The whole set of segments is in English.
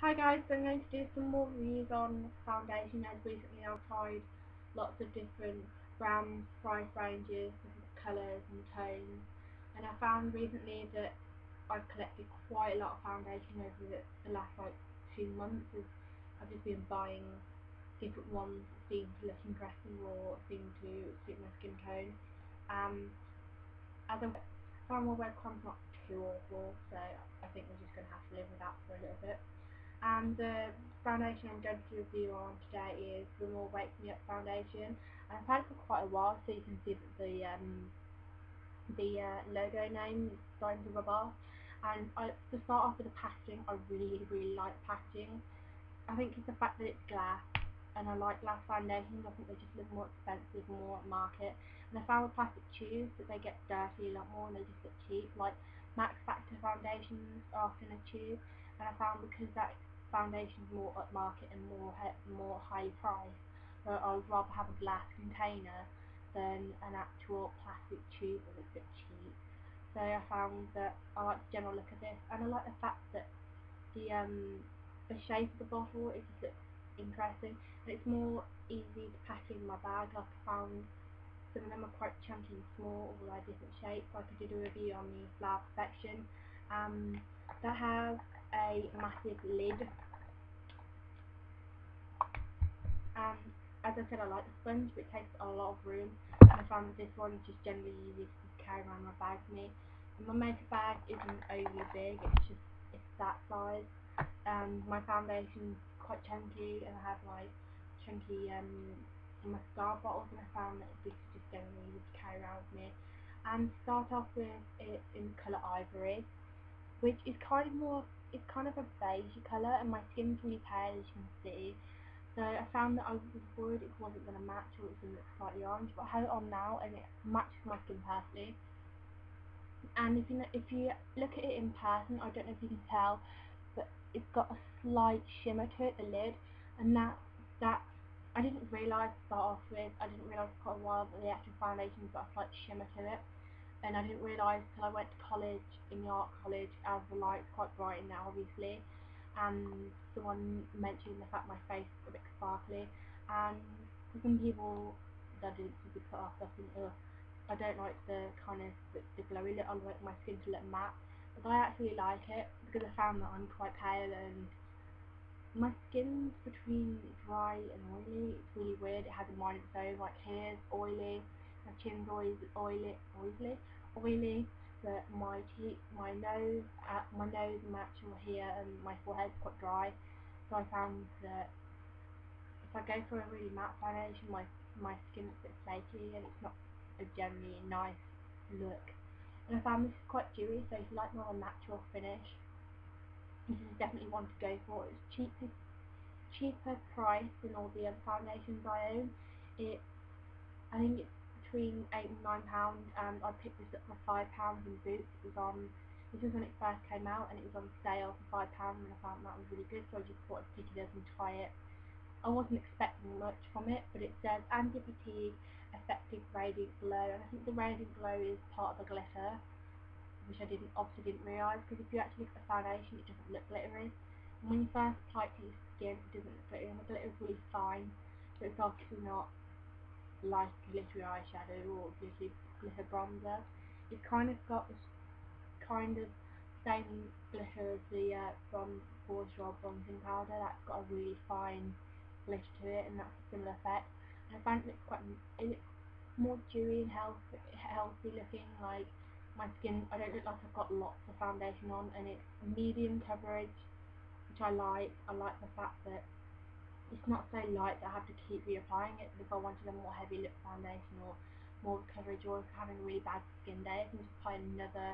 Hi guys, so I'm going to do some more reviews on foundation as recently I've tried lots of different brands, price ranges, different colours and tones, and I found recently that I've collected quite a lot of foundation over the last 2 months as I've just been buying different ones that seem to look interesting or seem to suit my skin tone. As I found my webcam's not too awful, so I think we're just going to have to live with that for a little bit. And the foundation I'm going to review on today is the More Wakes Me Up foundation. I've had it for quite a while, so you can see that the logo name is starting to rub off. And to start off with the packaging, I really like the packaging. I think it's the fact that it's glass, and I like glass foundations. I think they just look more expensive, more at market. And I found with plastic tubes that they get dirty a lot more and they just look cheap. Like Max Factor foundations are often a tube, and I found because that foundation is more upmarket and more high priced, so I would rather have a glass container than an actual plastic tube that is a bit cheap. So I found that I like the general look of this, and I like the fact that the shape of the bottle, it just looks interesting, and it's more easy to pack in my bag. Like I found some of them are quite chunky and small, all like different shapes. Like I did a review on the Flower Perfection that has a massive lid. As I said, I like the sponge, but it takes a lot of room, and I found that this one is just generally easy to just carry around my bag with me. And my makeup bag isn't overly big, it's that size. My foundation's quite chunky, and I have like chunky mascara bottles, and I found that this is just generally easy to carry around with me. And to start off with, it's in the colour Ivory, which is it's kind of a beige colour, and my skin's really pale, as you can see. So I found that I was worried it wasn't going to match, or it was going to look slightly orange, but I have it on now and it matches my skin perfectly. And if you look at it in person, I don't know if you can tell, but it's got a slight shimmer to it, the lid, and that I didn't realise to start off with. I didn't realise for quite a while that the actual foundation's got a slight shimmer to it, and I didn't realise till I went to college, in the art college, as the light's quite bright now obviously, and someone mentioned the fact my face is a bit sparkly, and for some people that didn't be put off, I think, I don't like the kind of the glowy look. I like my skin to look matte, but I actually like it because I found that I'm quite pale and my skin's between dry and oily. It's really weird. It has a mind of its own. Like here's oily, my chin's oily, but my nose and actual here and my forehead's quite dry. So I found that if I go for a really matte foundation, my skin looks a bit flaky and it's not a generally nice look. And I found this is quite dewy, so if you like more of a natural finish, this is definitely one to go for. It's cheaper price than all the other foundations I own. I think it's between £8 and £9, and I picked this up for £5 in Boots. This was when it first came out, and it was on sale for £5, and I found that was really good, so I just thought I'd pick it up and try it. I wasn't expecting much from it, but it says anti-fatigue, effective radiant glow, and I think the radiant glow is part of the glitter, which I obviously didn't realise, because if you actually look at the foundation, it doesn't look glittery. And when you first apply it to your skin, it doesn't look glittery, and the glitter is really fine, so it's obviously not like glittery eyeshadow or glitter bronzer. It's kind of got this kind of same glitter as the Bourjois bronzing powder. That's got a really fine glitter to it, and that's a similar effect. And I find it looks more dewy and healthy looking. Like my skin, I don't look like I've got lots of foundation on, and it's medium coverage, which I like. I like the fact that it's not so light that I have to keep reapplying it, but if I wanted a more heavy lip foundation or more coverage, or if I'm having a really bad skin day, I can just apply another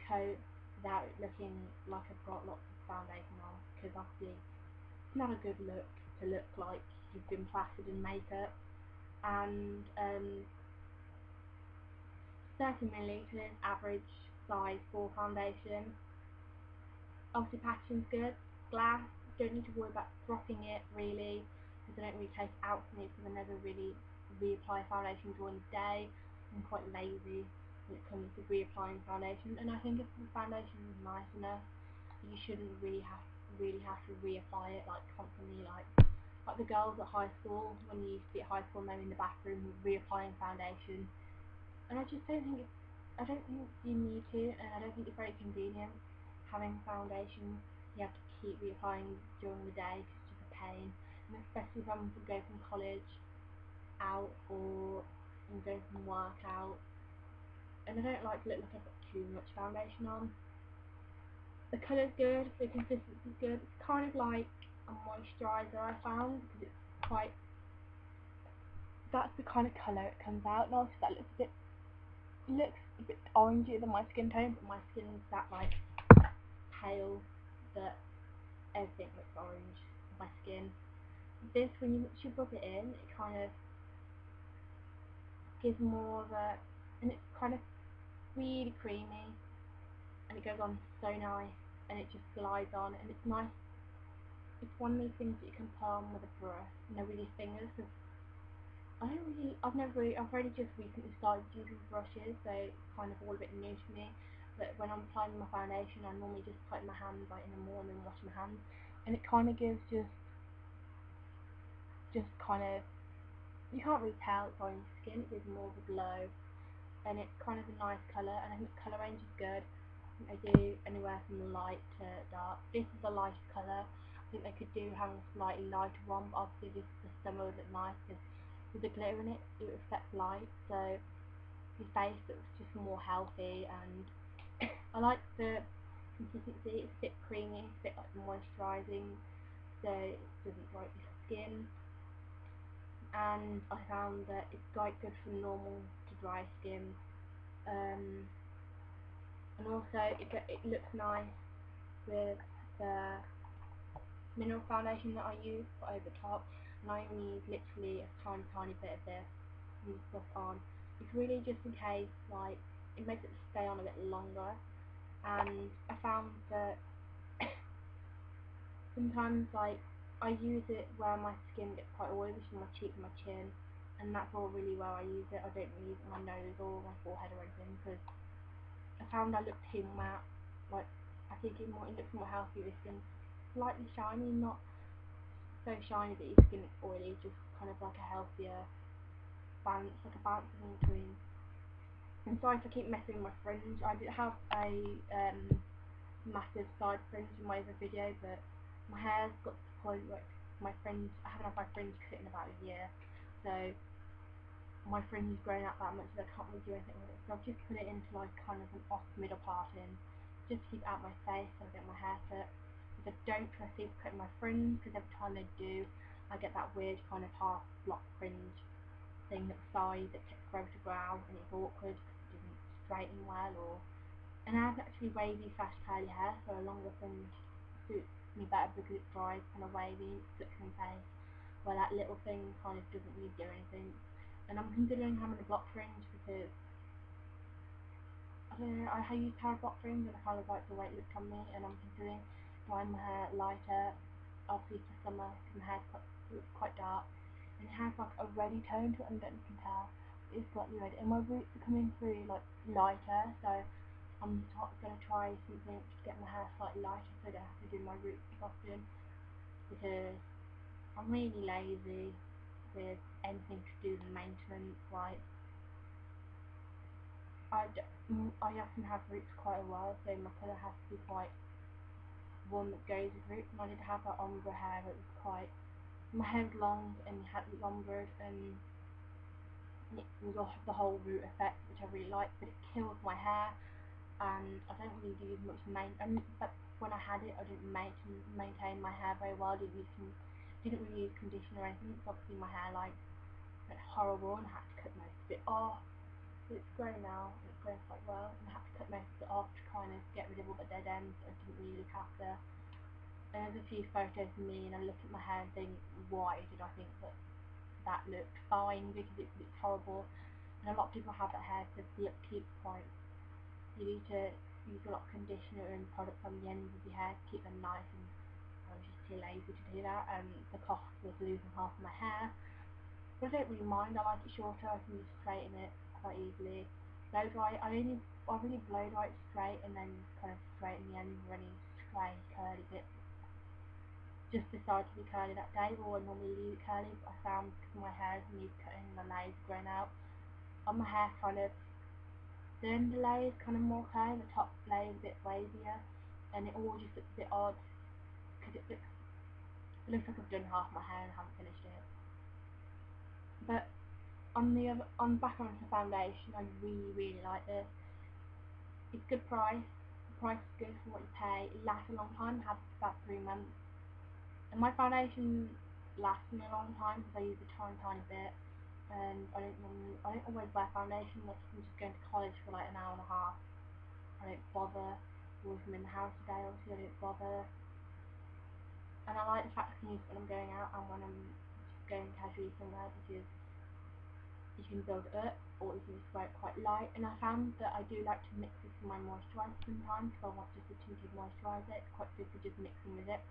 coat without it looking like I've got lots of foundation on, because obviously it's not a good look to look like you've been plastered in makeup. And 30ml average size for foundation. Obviously packaging's good, glass, don't need to worry about dropping it really, because I don't really take it out for me, because I never really reapply foundation during the day. I'm quite lazy when it comes to reapplying foundation, and I think if the foundation is nice enough, you shouldn't really have really have to reapply it like constantly, like the girls at high school, when you used to be at high school and they were in the bathroom reapplying foundation. And I just don't think I don't think you need to, and I don't think it's very convenient having foundation. You have to keep reapplying during the day because it's just a pain, and especially if I'm to go from college out or I'm going from work out, and I don't like to look like I've got too much foundation on. The colour's good, the consistency's good. It's kind of like a moisturiser I found because it's quite. That's the kind of colour it comes out. Now, that looks a bit orangey than my skin tone, but my skin's that like pale that everything looks orange. My skin. This, when you rub it in, it kind of gives more of a, and it's kind of really creamy, and it goes on so nice, and it just glides on, and it's nice. It's one of those things that you can put on with a brush, with your fingers. Cause I've only just recently started using brushes, so it's kind of all a bit new to me. But when I'm applying my foundation, I normally just put it in my hands like in the morning and wash my hands, and it kind of gives just kind of, you can't really tell it's on your skin. It gives more of a glow, and it's kind of a nice colour, and I think the colour range is good. I do anywhere from light to dark. This is a light colour. I think they could do have a slightly lighter one, but obviously the summer would look nice because with the glitter in it, it reflects light, so your face looks just more healthy, and I like the consistency. It's a bit creamy, it's a bit like moisturising, so it doesn't dry up your skin, and I found that it's quite good for normal to dry skin, and also it looks nice with the mineral foundation that I use for over top, and I only use literally a tiny bit of this and stuff on. It's really just in case, like, it makes it stay on a bit longer, and I found that sometimes, like, I use it where my skin gets quite oily, which is my cheek and my chin, and that's all really where I use it. I don't really use it on my nose or my forehead or anything, because I found I look too matte. Like, I think it looks more healthy with skin slightly shiny, not so shiny that your skin is oily, just kind of like a healthier balance, like a balance in between. I'm sorry if I keep messing with my fringe. I did have a massive side fringe in my other video, but my hair's got to the point where I haven't had my fringe cut in about a year, so my fringe is growing out that much that I can't really do anything with it. So I've just put it into like kind of an off middle parting, just to keep it out my face and I get my hair cut. Because I don't trust people cutting my fringe, because every time they do, I get that weird kind of half block fringe thing at the side that grows to brow, and it's awkward because it doesn't straighten well. And I have actually wavy / curly hair, so a longer fringe suits me better because it dries kind of wavy, it sticks in my face, where that little thing kind of doesn't really do anything. And I'm considering having a block fringe because, I don't know, I used to have a block fringe and I kind of like the way it looked on me, and I'm considering dyeing my hair lighter, obviously for summer, because my hair's quite dark, and it has like a reddy tone to it, and I don't know if you can tell, it's slightly red, and my roots are coming through like lighter, so I'm going to try something to get my hair slightly lighter so I don't have to do my roots as often, because I'm really lazy with anything to do with maintenance. Like, I often have roots quite a while, so my colour has to be quite one that goes with roots, and I did have that ombre hair that was quite, my hair was long and had it ombre, and it was off the whole root effect, which I really liked, but it kills my hair, and I don't really use much but when I had it, I didn't maintain my hair very well. Didn't really use conditioner or anything, so obviously my hair like went horrible, and I had to cut most of it off. But it's growing now, and it's growing quite well, and I had to cut most of it off to kind of get rid of all the dead ends I didn't really look after. And there's a few photos of me, and I look at my hair and think, why did I think that looked fine, because it looks horrible. And a lot of people have that hair to the upkeep point. You need to use a lot of conditioner and products on the ends of your hair to keep them nice, and I was just too lazy to do that, and the cost was losing half of my hair. But I don't really mind, I like it shorter, I can just straighten it quite easily. Blow dry, I really blow dry it straight, and then kind of straighten the ends for any stray curly bits. just decided to be curly that day, or I normally leave it curly, but I found because my hair needs cutting, the layers growing out, on my hair kind of, the under layer is kind of more curly, the top layer is a bit wavier, and it all just looks a bit odd, because it looks like I've done half my hair and haven't finished it. But back onto the foundation, I really like this. It's good price. The price is good for what you pay. It lasts a long time. I have it for about 3 months. And my foundation lasts me a long time because I use a tiny bit. And I don't always wear foundation unless I'm just going to college for like an hour and a half. I don't bother. Or if I'm in the house today, obviously I don't bother. And I like the fact I can use it when I'm going out and when I'm just going casually somewhere, because you can build it up, or you can just wear it quite light. And I found that I do like to mix this with my moisturiser sometimes, if I want just a tinted moisturiser. It's quite good to just mix them with it,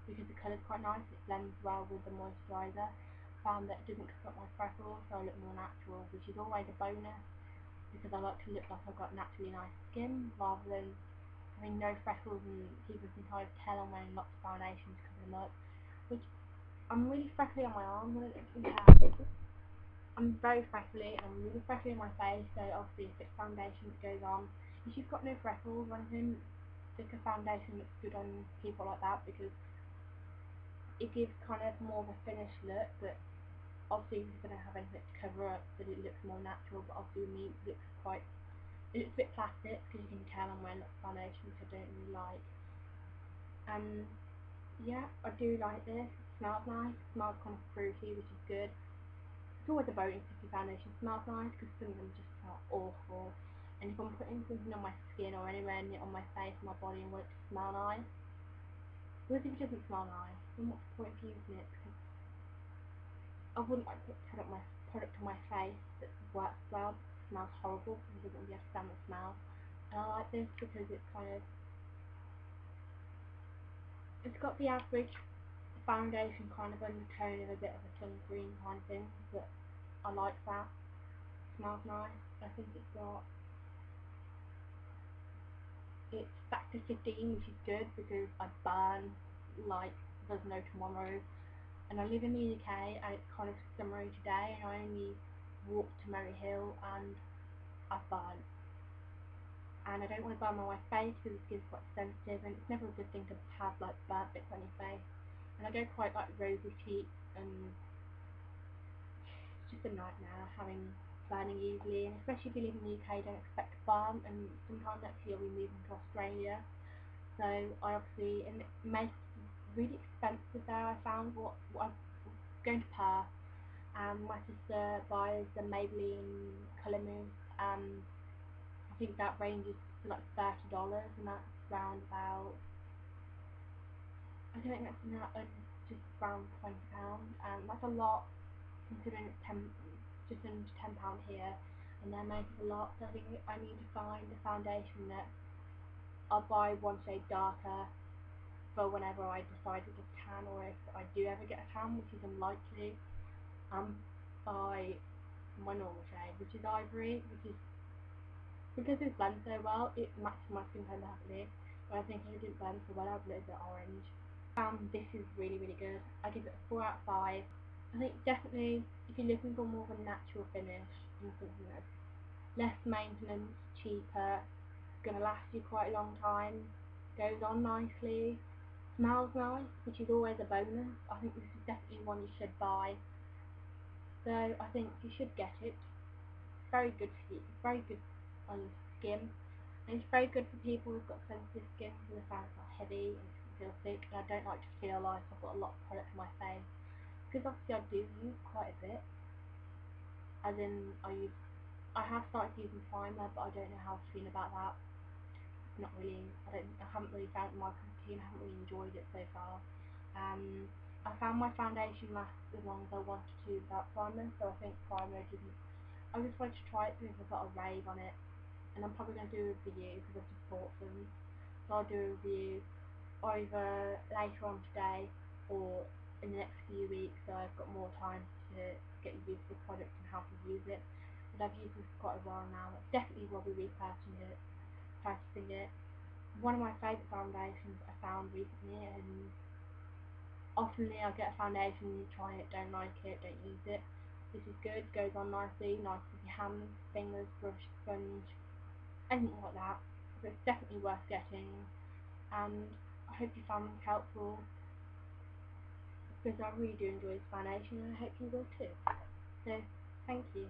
because the colour's quite nice, it blends well with the moisturiser. Found that it doesn't cover up my freckles, so I look more natural, which is always a bonus, because I like to look like I've got naturally nice skin, rather than having no freckles and people can kind of tell I'm wearing lots of foundation to cover them up, which I'm really freckly on my arm when it looks in hair. I'm very freckly, and I'm really freckly on my face, so obviously a thick foundation that goes on. If you've got no freckles or anything, thicker foundation looks good on people like that, because it gives kind of more of a finished look, but obviously if you're going to have anything to cover up, that it looks more natural. But obviously with me it looks a bit plastic, because you can tell I'm wearing lots of foundation, which I don't really like. And yeah, I do like this. It smells nice, it smells kind of fruity, which is good. It's always a bonus if your foundation smells nice, because some of them just smell awful. And if I'm putting something on my skin or anywhere on my face or my body and want it to smell nice, what if it doesn't smell nice? Then what's the point of using it? Because I wouldn't like to put product on my face that works well, but smells horrible, because I wouldn't be able to stand the smell. And I like this because it's got the average foundation kind of undertone of a bit of a sunscreen kind of thing, but I like that. It smells nice. I think it's factor 15, which is good, because I burn like there's no tomorrow. And I live in the UK, and it's kind of summery today, and I only walked to Merry Hill and I burn. And I don't want to burn my face, because the skin's quite sensitive, and it's never a good thing to have like burnt bits on your face. And I don't quite like rosy cheeks, and it's just a nightmare having burning easily. And especially if you live in the UK, don't expect to burn. And sometime next year we'll be moving to Australia, so I obviously, and it makes it really expensive there. I found what I'm going to Perth, and my sister buys the Maybelline colour mousse, and I think that ranges to like $30, and that's around about, I think that's just around £20, and that's a lot considering it's just under £10 here, and they're making a lot. So I think I need to find a foundation that I'll buy one shade darker for whenever I decide to get a tan, or if I do ever get a tan, which is unlikely. Buy my normal shade, which is ivory, which is, because it blends so well, it matches my skin tone perfectly. But I think if it didn't blend so well, I'd a little bit orange. This is really good. I give it a 4 out of 5. I think definitely if you're looking for more of a natural finish and something that's less maintenance, cheaper, gonna last you quite a long time, goes on nicely, smells nice, which is always a bonus. I think this is definitely one you should buy. So I think you should get it. It's very good very good on your skin, and it's very good for people who've got sensitive skin, because the fact it's not heavy and it doesn't feel thick. And I don't like to feel like I've got a lot of product on my face, because obviously I do use quite a bit. As in, I have started using primer, but I don't know how to feel about that. Not really. I haven't really found my cup of tea, and I haven't really enjoyed it so far. I found my foundation lasts as long as I wanted to without primer, so I think primer didn't. I just wanted to try it because I got a rave on it, and I'm probably going to do a review because I've just bought them. So I'll do a review either later on today or in the next few weeks, so I've got more time to get used to the product and how to use it. But I've used this for quite a while now. I definitely will be repurchasing it. One of my favourite foundations I found recently, and Oftenly I get a foundation, try it, don't like it, don't use it. This is good, goes on nicely, nice with your hands, fingers, brush, sponge, anything like that. So it's definitely worth getting, and I hope you found this helpful, because I really do enjoy this foundation and I hope you will too. So, thank you.